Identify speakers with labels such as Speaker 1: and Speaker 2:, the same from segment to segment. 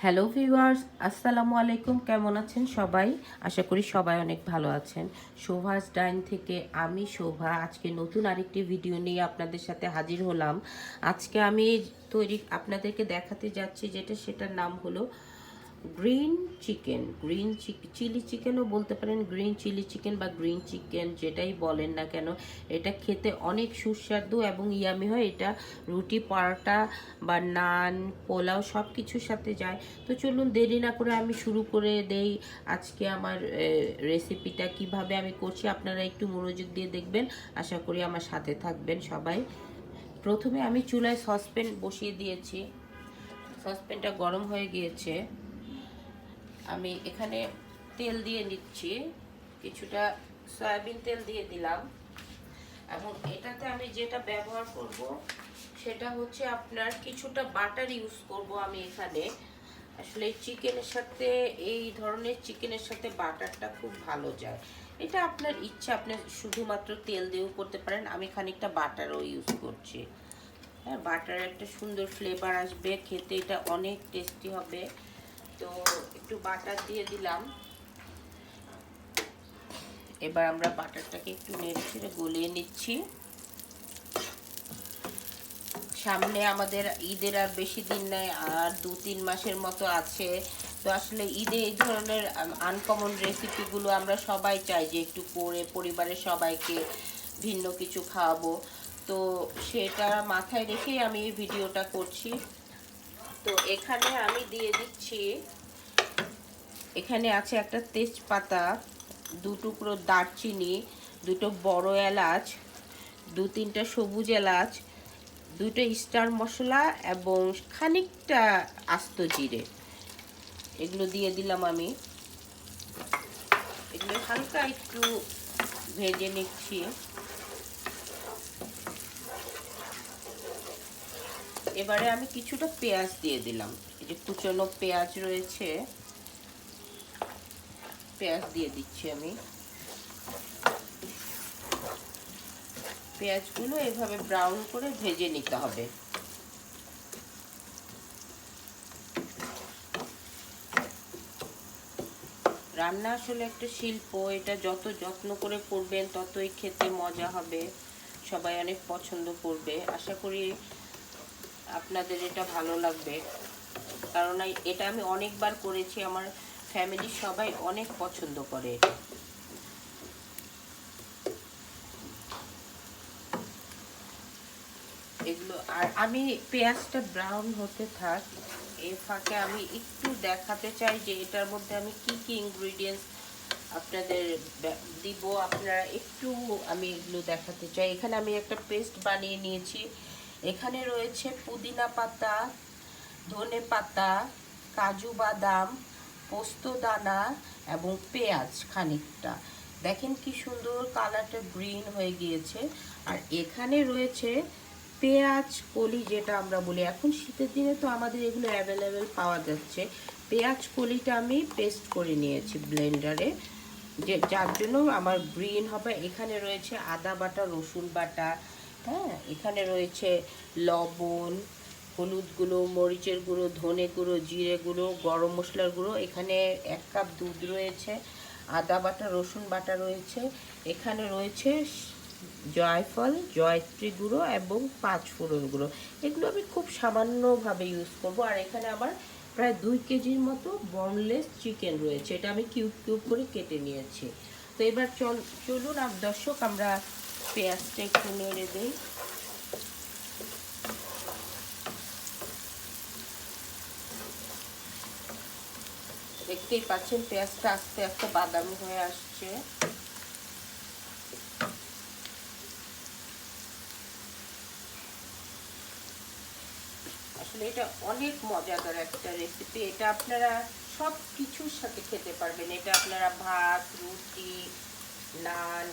Speaker 1: Hello viewers, আসসালামু আলাইকুম। কেমন আছেন সবাই? আশা করি সবাই অনেক ভালো আছেন। শোভাস ডাইন থেকে আমি শোভা আজকে নতুন আরেকটি ভিডিও নিয়ে আপনাদের সাথে হাজির হলাম। আজকে আমি আপনাদেরকে দেখাতে যাচ্ছি সেটার নাম হলো গ্রিন চিকেন। চিলি চিকেনও বলতে পারেন, গ্রিন চিলি চিকেন বা গ্রিন চিকেন যেটাই বলেন না কেন, এটা খেতে অনেক সুস্বাদু এবং ইয়ামি হয়। এটা রুটি, পরোটা বা নান, পোলাও সব কিছুর সাথে যায়। তো চলুন দেরি না করে আমি শুরু করে দেই আজকে আমার রেসিপিটা কিভাবে আমি করছি। আপনারা একটু মনোযোগ দিয়ে দেখবেন, আশা করি আমার সাথে থাকবেন সবাই। প্রথমে আমি চুলায় সসপ্যান বসিয়ে দিয়েছি। সসপ্যানটা গরম হয়ে গিয়েছে। আমি এখানে তেল দিয়ে নিচ্ছি, কিছুটা সয়াবিন তেল দিয়ে দিলাম। এবং এটাতে আমি যেটা ব্যবহার করব সেটা হচ্ছে আপনার কিছুটা বাটার ইউজ করব আমি এখানে। আসলে চিকেনের সাথে, এই ধরনের চিকেনের সাথে বাটারটা খুব ভালো যায়। এটা আপনার ইচ্ছা, আপনি শুধুমাত্র তেল দিয়েও করতে পারেন। আমি খানিকটা বাটারও ইউজ করছি। হ্যাঁ, বাটার একটা সুন্দর ফ্লেভার আসবে, খেতে এটা অনেক টেস্টি হবে। তো একটু বাটার দিয়ে দিলাম। এবার আমরা বাটারটাকে একটু নেড়ে গলিয়ে নিচ্ছি। সামনে আমাদের ঈদের আর বেশি দিন নাই, আর 2-3 মাসের মতো আছে। তো আসলে ঈদে এই ধরনের আনকমন রেসিপিগুলো আমরা সবাই চাই যে একটু করে পরিবারের সবাইকে ভিন্ন কিছু খাওয়াবো। তো সেটা মাথায় রেখেই আমি এই ভিডিওটা করছি। তো এখানে আমি দিয়ে দিচ্ছি, এখানে আছে একটা তেজপাতা, 2 টুকরো দারচিনি, 2টো বড় এলাচ, 2-3টা সবুজ এলাচ, 2টো স্টার মশলা এবং খানিকটা আস্ত জিরে। এগুলো দিয়ে দিলাম আমি। এগুলো হালকা একটু ভেজে নিচ্ছি। এবারে আমি কিছুটা পেঁয়াজ দিয়ে দিলাম। এই যে কুচনো পেঁয়াজ রয়েছে, পেঁয়াজ দিয়ে দিচ্ছি আমি। পেঁয়াজগুলো এভাবে ব্রাউন করে ভেজে নিতে হবে। রান্না আসলে একটা শিল্প, এটা যত যত্ন করে করবেন ততই খেতে মজা হবে, সবাই অনেক পছন্দ করবে। আশা করি আপনাদের এটা ভালো লাগবে, কারণ এটা আমি অনেকবার করেছি, আমার ফ্যামিলির সবাই অনেক পছন্দ করে এটা। এগুলো আর আমি পেঁয়াজটা ব্রাউন হতে থাক, এই ফাঁকে আমি একটু দেখাতে চাই যে এটার মধ্যে আমি কি কি ইনগ্রিডিয়েন্টস আপনাদের দিব। আপনারা একটু, আমি এগুলো দেখাতে চাই। এখানে আমি একটা পেস্ট বানিয়ে নিয়েছি। এখানে রয়েছে পুদিনা পাতা, ধনে পাতা, কাজু বাদাম, পোস্ত দানা এবং পেঁয়াজ খানিকটা। দেখেন কি সুন্দর কালারটা গ্রিন হয়ে গিয়েছে। আর এখানে রয়েছে পেঁয়াজ কলি, যেটা আমরা বলি। এখন শীতের দিনে তো আমাদের এগুলো অ্যাভেলেবেল পাওয়া যাচ্ছে। পেঁয়াজ কলিটা আমি পেস্ট করে নিয়েছি ব্লেন্ডারে, যার জন্য আমার গ্রিন হবে। এখানে রয়েছে আদা বাটা, রসুন বাটা, হ্যাঁ, এখানে রয়েছে লবণ, হলুদ গুঁড়ো, মরিচের গুঁড়ো, ধনে গুঁড়ো, জিরে গুঁড়ো, গরম মশলার গুঁড়ো। এখানে 1 কাপ দুধ রয়েছে, আদা বাটা, রসুন বাটা রয়েছে। এখানে রয়েছে জয়ফল, জয়ত্রী গুঁড়ো এবং 5 ফোড়ন গুঁড়ো। এগুলো আমি খুব সামান্যভাবে ইউজ করব। আর এখানে আবার প্রায় 2 কেজির মতো বোনলেস চিকেন রয়েছে, এটা আমি কিউব কিউব করে কেটে নিয়েছি। তো এবার চলুন দর্শক, আমরা পেঁয়াজটা একটু নেড়ে দিই। দেখতেই পাচ্ছেন পেঁয়াজটা আস্তে আস্তে বাদামি হয়ে আসছে। আসলে এটা অনেক মজাদার একটা রেসিপি। এটা আপনারা সব কিছুর সাথে খেতে পারবেন। এটা আপনারা ভাত, রুটি, নান,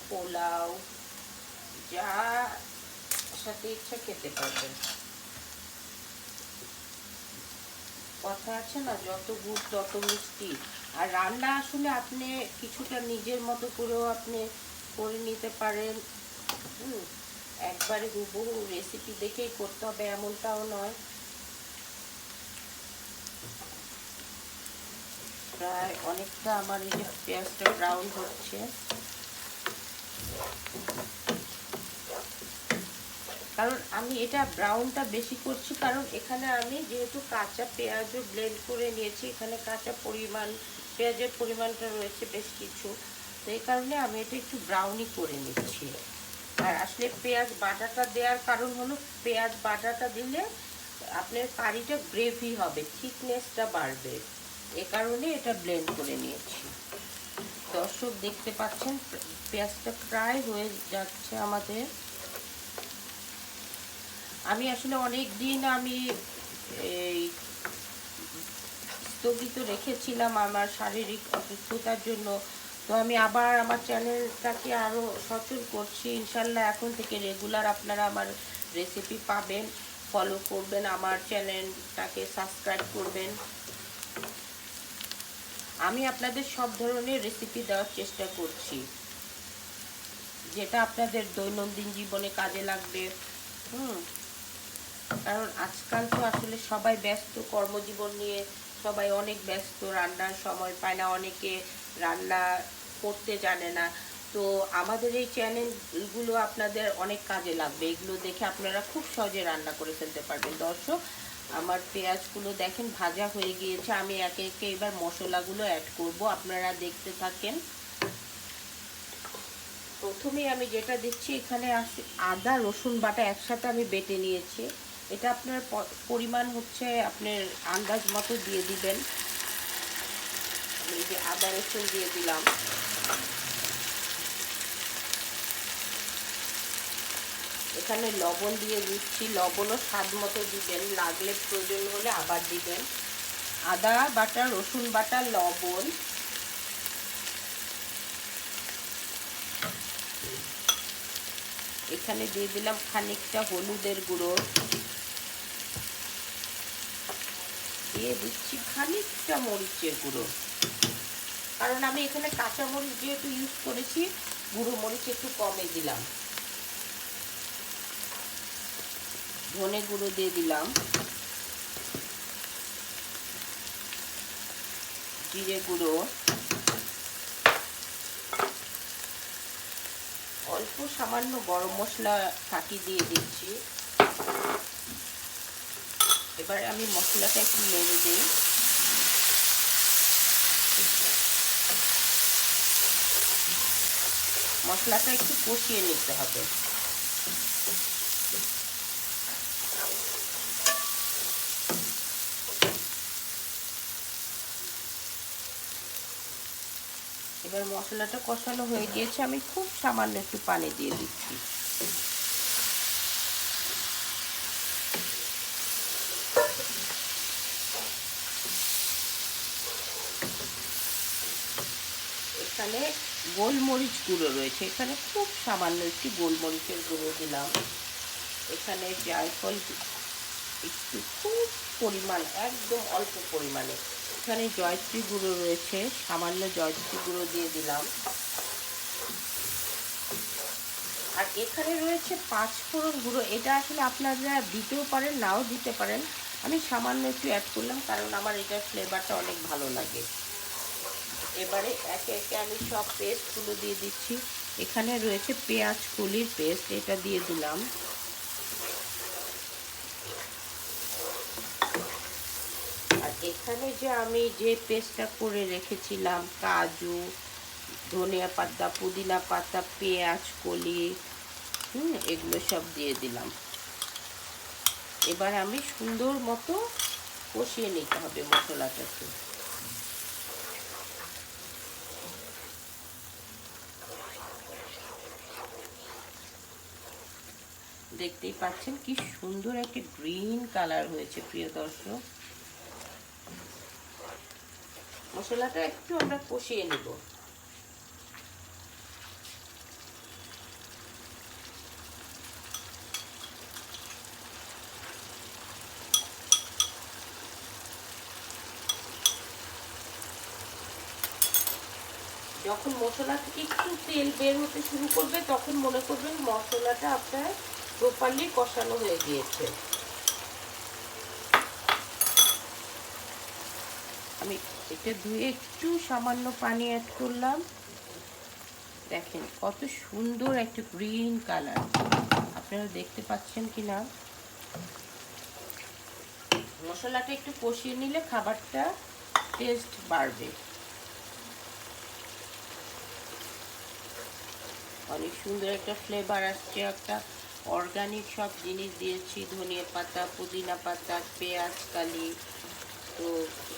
Speaker 1: পোলাও, যা সাথে ইচ্ছা খেতে পারবেন। কথা আছে না, যত গুড় তত মিষ্টি। আর রান্না আসলে আপনি কিছুটা নিজের মতো করেও আপনি করে নিতে পারেন। একবারে হুবহু রেসিপি দেখেই করতে হবে এমনটাও নয়। প্রায় অনেকটা আমার এই যে পেঁয়াজটা ব্রাউন হচ্ছে। কারণ আমি এটা ব্রাউনটা বেশি করছি কারণ এখানে আমি যেহেতু কাঁচা পেঁয়াজও ব্লেন্ড করে নিয়েছি, এখানে কাঁচা পেঁয়াজের পরিমাণটা রয়েছে বেশ কিছু, তো এই কারণে আমি এটা একটু ব্রাউনই করে নিচ্ছি। আর আসলে পেঁয়াজ বাটাটা দেওয়ার কারণ হলো পেঁয়াজ বাটাটা দিলে আপনার কারিটা গ্রেভি হবে, থিকনেসটা বাড়বে, এ কারণে এটা ব্লেন্ড করে নিয়েছি। দর্শক দেখতে পাচ্ছেন পেঁয়াজটা প্রায় হয়ে যাচ্ছে আমাদের। আমি আসলে অনেক দিন আমি এই স্থগিত রেখেছিলাম আমার শারীরিক অসুস্থতার জন্য, তো আমি আবার আমার চ্যানেলটাকে আরও সচল করছি। ইনশাল্লাহ এখন থেকে রেগুলার আপনারা আমার রেসিপি পাবেন, ফলো করবেন, আমার চ্যানেলটাকে সাবস্ক্রাইব করবেন। আমি আপনাদের সব ধরনের রেসিপি দেওয়ার চেষ্টা করছি যেটা আপনাদের দৈনন্দিন জীবনে কাজে লাগবে। কারণ আজকাল তো আসলে সবাই ব্যস্ত, কর্মজীবন নিয়ে সবাই অনেক ব্যস্ত, রান্নার সময় পায় না, অনেকে রান্না করতে জানে না। তো আমাদের এই চ্যানেলগুলো আপনাদের অনেক কাজে লাগবে, এগুলো দেখে আপনারা খুব সহজে রান্না করে ফেলতে পারবেন। দর্শক আমার পেঁয়াজগুলো দেখেন ভাজা হয়ে গিয়েছে, আমি একে একে এবার মশলাগুলো অ্যাড করব, আপনারা দেখতে থাকেন। প্রথমে আমি যেটা দিচ্ছি এখানে আদা রসুন বাটা একসাথে আমি বেটে নিয়েছি, এটা আপনার পরিমাণ হচ্ছে আপনার আন্দাজ মতো দিয়ে দিবেন। আমি যে আদা রসুন দিয়ে দিলাম, এখানে লবণ দিয়ে দিচ্ছি, লবণও স্বাদ মতো দিবেন, লাগলে প্রয়োজন হলে আবার দিবেন। আদা বাটা, রসুন বাটা, লবণ, এখানে দিয়ে দিলাম খানিকটা হলুদের গুঁড়ো, দিয়ে দিচ্ছি খানিকটা মরিচের গুঁড়ো, কারণ আমি এখানে কাঁচা মরিচ যেহেতু ইউজ করেছি, গুঁড়ো মরিচ একটু কমে দিলাম। ধনে গুঁড়ো দিয়ে দিলাম, জিরে গুঁড়ো, অল্প সামান্য গরম মশলা ফাঁকি দিয়ে দিচ্ছি। এবার আমি মশলাটা একটু নেড়ে দিই। মশলাটা একটু কষিয়ে নিতে হবে। এবার মশলাটা কষানো হয়ে গিয়েছে, আমি খুব সামান্য একটু পানি দিয়ে দিচ্ছি। এখানে গোলমরিচ গুঁড়ো রয়েছে, এখানে খুব সামান্য একটু গোলমরিচের গুঁড়ো দিলাম। এখানে জায়ফল একটু খুব পরিমাণ, একদম অল্প পরিমাণে। এখানে জয়ত্রী গুঁড়ো রয়েছে, সামান্য জয়ত্রী গুঁড়ো দিয়ে দিলাম। আর এখানে রয়েছে পাঁচফোড়ন গুঁড়ো, এটা আসলে আপনারা দিতেও পারেন, নাও দিতে পারেন, আমি সামান্য একটু অ্যাড করলাম কারণ আমার এটার ফ্লেভারটা অনেক ভালো লাগে। এবারে একে একে আমি সব পেস্টগুলো দিয়ে দিচ্ছি। এখানে রয়েছে পেঁয়াজ কলির পেস্ট, এটা দিয়ে দিলাম। আর এখানে যে আমি যে পেস্টটা করে রেখেছিলাম, কাজু, ধনিয়া পাতা, পুদিনা পাতা, পেঁয়াজ কলি, এগুলো সব দিয়ে দিলাম। এবার আমি সুন্দর মতো কষিয়ে নিতে হবে মশলাটাকে। দেখতেই পাচ্ছেন কি সুন্দর একটা গ্রিন কালার হয়েছে প্রিয় দর্শক। মশলাটা একটু আমরা কষিয়ে নেব। যখন মশলা থেকে একটু তেল বের হতে শুরু করবে তখন মনে করবেন মশলাটা আপনার প্রপারলি কষানো হয়ে গিয়েছে। আমি এটা ধুয়ে একটু সামান্য পানি অ্যাড করলাম। দেখেন কত সুন্দর একটা গ্রিন কালার, আপনারা দেখতে পাচ্ছেন কি না। মশলাটা একটু কষিয়ে নিলে খাবারটা টেস্ট বাড়বে। অনেক সুন্দর একটা ফ্লেভার আসছে, একটা অর্গানিক সব জিনিস দিয়েছি, ধনিয়া পাতা, পুদিনা পাতা, পেঁয়াজ কালি, তো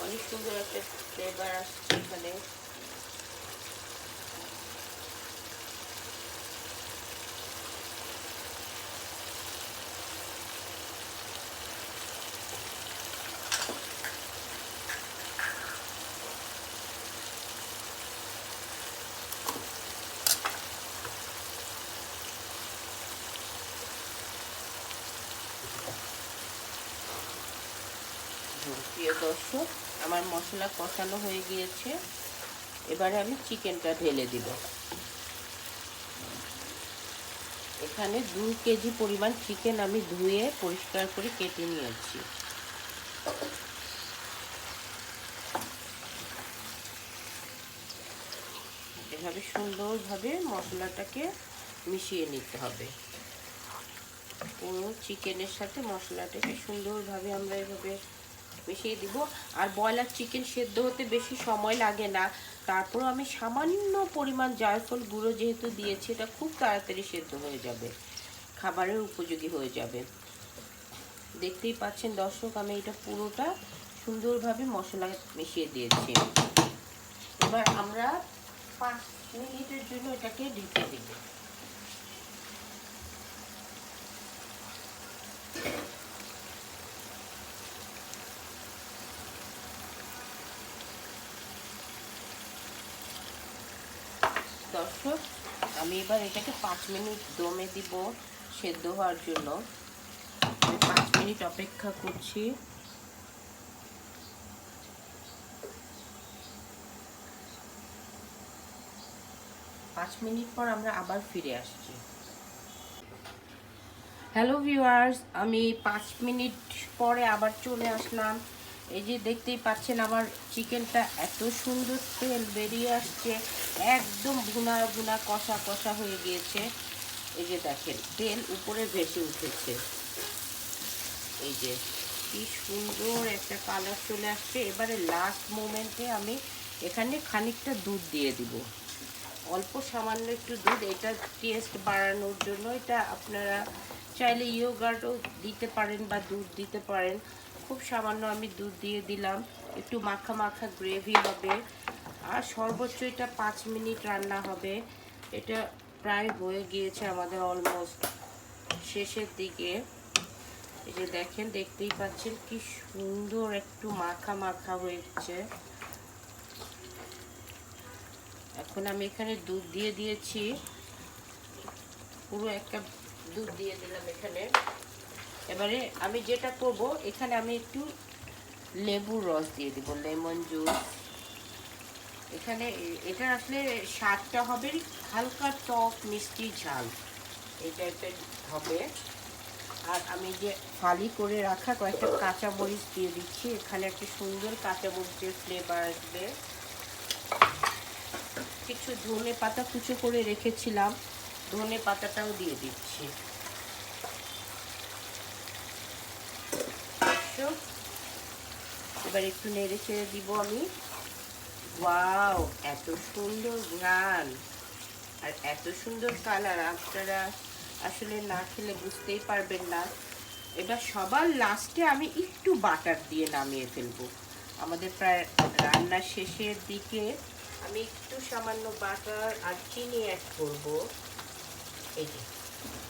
Speaker 1: অনেক সুন্দর একটা ফ্লেভার আসছে এখানে। প্রিয় দর্শক, আমার মশলা কষানো হয়ে গিয়েছে, এবারে আমি চিকেনটা ঢেলে দিব। এখানে 2 কেজি পরিমাণ চিকেন আমি ধুয়ে পরিষ্কার করে কেটে নিয়েছি। এভাবে সুন্দরভাবে মশলাটাকে মিশিয়ে নিতে হবে। পুরো চিকেনের সাথে মশলাটাকে সুন্দরভাবে আমরা এভাবে মিশিয়ে দিব। আর ব্রয়লার চিকেন সেদ্ধ হতে বেশি সময় লাগে না, তারপরও আমি সামান্য পরিমাণ জায়ফল গুঁড়ো যেহেতু দিয়েছি, এটা খুব তাড়াতাড়ি সেদ্ধ হয়ে যাবে, খাবারের উপযোগী হয়ে যাবে। দেখতেই পাচ্ছেন দর্শক, আমি এটা পুরোটা সুন্দরভাবে মশলা মিশিয়ে দিয়েছি। এবার আমরা 5 মিনিটের জন্য এটাকে ঢেকে দেব। দর্শক, আমি এবার এটাকে 5 মিনিট দমে দিব সেদ্ধ হওয়ার জন্য। আমি 5 মিনিট অপেক্ষা করছি। 5 মিনিট পর আমরা আবার ফিরে আসছি। হ্যালো ভিউয়ার্স, আমি 5 মিনিট পরে আবার চলে আসলাম। এই যে দেখতেই পাচ্ছেন আমার চিকেনটা এত সুন্দর তেল বেরিয়ে আসছে, একদম ভুনা ভুনা কষা কষা হয়ে গিয়েছে। এই যে দেখেন তেল উপরে ভেসে উঠেছে, এই যে কি সুন্দর একটা কালার চলে আসছে। এবারে লাস্ট মোমেন্টে আমি এখানে খানিকটা দুধ দিয়ে দিব, অল্প সামান্য একটু দুধ, এটা টেস্ট বাড়ানোর জন্য। এটা আপনারা চাইলে ইয়োগার্টও দিতে পারেন বা দুধ দিতে পারেন। খুব সামান্য আমি দুধ দিয়ে দিলাম, একটু মাখা মাখা গ্রেভি হবে। আর সর্বোচ্চ এটা 5 মিনিট রান্না হবে। এটা প্রায় হয়ে গিয়েছে আমাদের, অলমোস্ট শেষের দিকে। এই যে দেখেন, দেখতেই পাচ্ছেন কি সুন্দর একটু মাখা মাখা হয়েছে। এখন আমি এখানে দুধ দিয়ে দিয়েছি, পুরো 1 কাপ দুধ দিয়ে দিলাম এখানে। এবারে আমি যেটা করব, এখানে আমি একটু লেবুর রস দিয়ে দিব, লেমন জুস। এখানে এটা আসলে স্বাদটা হবে হালকা টক মিষ্টি ঝাল, এই টাইপের হবে। আর আমি যে ফালি করে রাখা কয়েকটা কাঁচামরিচ দিয়ে দিচ্ছি, এখানে একটা সুন্দর কাঁচামরিচের ফ্লেভার আসবে। কিছু ধনে পাতা কুচো করে রেখেছিলাম, ধনে পাতাটাও দিয়ে দিচ্ছি। এবার একটু নেড়ে ছেড়ে দিব আমি। ওয়াও, এত সুন্দর ঘ্রাণ আর এত সুন্দর কালার, আপনারা আসলে না খেলে বুঝতেই পারবেন না। এবার সবার লাস্টে আমি একটু বাটার দিয়ে নামিয়ে ফেলবো। আমাদের প্রায় রান্নার শেষের দিকে আমি একটু সামান্য বাটার আর চিনি অ্যাড করব। এই যে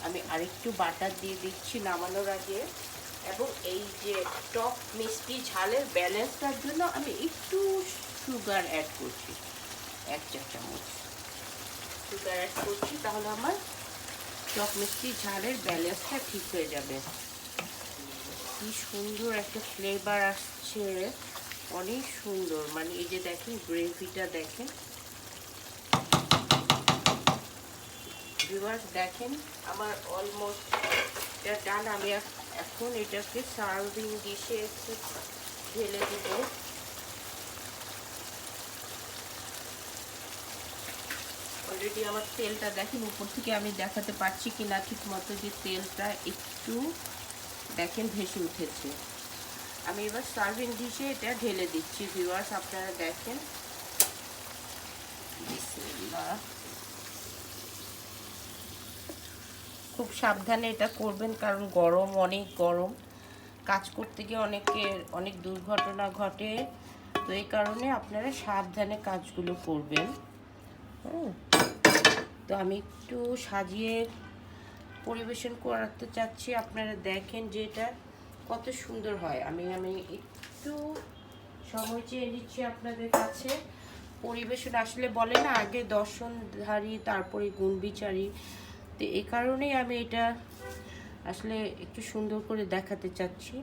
Speaker 1: আমি আরেকটু বাটার দিয়ে দিচ্ছি নামানোর আগে। এবং এই যে টক মিষ্টি ঝালের ব্যালেন্সটার জন্য আমি একটু সুগার অ্যাড করছি, 1 চা চামচ সুগার অ্যাড করছি, তাহলে আমার টক মিষ্টি ঝালের ব্যালেন্সটা ঠিক হয়ে যাবে। কি সুন্দর একটা ফ্লেভার আসছে, অনেক সুন্দর। মানে এই যে দেখেন গ্রেভিটা দেখেন ভিউয়ার্স, দেখেন আমার অলমোস্ট এটা ডান। আমি এখন এটাকে সার্ভিং ডিশে একটু ঢেলে দেব। অলরেডি আমার তেলটা দেখেন উপর থেকে আমি দেখাতে পারছি কিনা ঠিক মতো, যে তেলটা একটু দেখেন ভেসে উঠেছে। আমি এবার সার্ভিং ডিশে এটা ঢেলে দিচ্ছি ভিউয়ার্স, আপনারা দেখেন। বিসমিল্লাহ। খুব সাবধানে এটা করবেন, কারণ গরম, অনেক গরম, কাজ করতে গিয়ে অনেক দুর্ঘটনা ঘটে। তো এই কারণে আপনারা সাবধানে কাজগুলো করবেন। তো আমি একটু সাজিয়ে পরিবেশন করাতে চাচ্ছি, আপনারা দেখেন যে এটা কত সুন্দর হয়। আমি একটু সময় চেয়ে নিচ্ছি আপনাদের কাছে। পরিবেশন আসলে বলে না, আগে দর্শনধারী তারপরে গুণবিচারী। তো এই কারণেই আমি এটা আসলে একটু সুন্দর করে দেখাতে চাচ্ছি।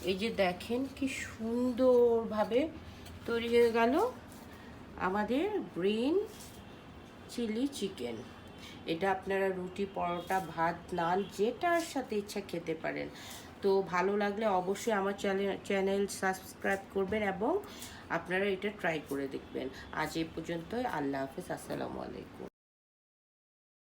Speaker 1: এই যে দেখেন কি সুন্দরভাবে তৈরি হয়ে গেল আমাদের গ্রিন চিলি চিকেন। এটা আপনারা রুটি, পরোটা, ভাত, নান যেটার সাথে ইচ্ছা খেতে পারেন। তো ভালো লাগলে অবশ্যই আমার চ্যানেল সাবস্ক্রাইব করবেন এবং আপনারা এটা ট্রাই করে দেখবেন। আজ এই পর্যন্তই। আল্লাহ হাফেজ, আসসালামু আলাইকুম।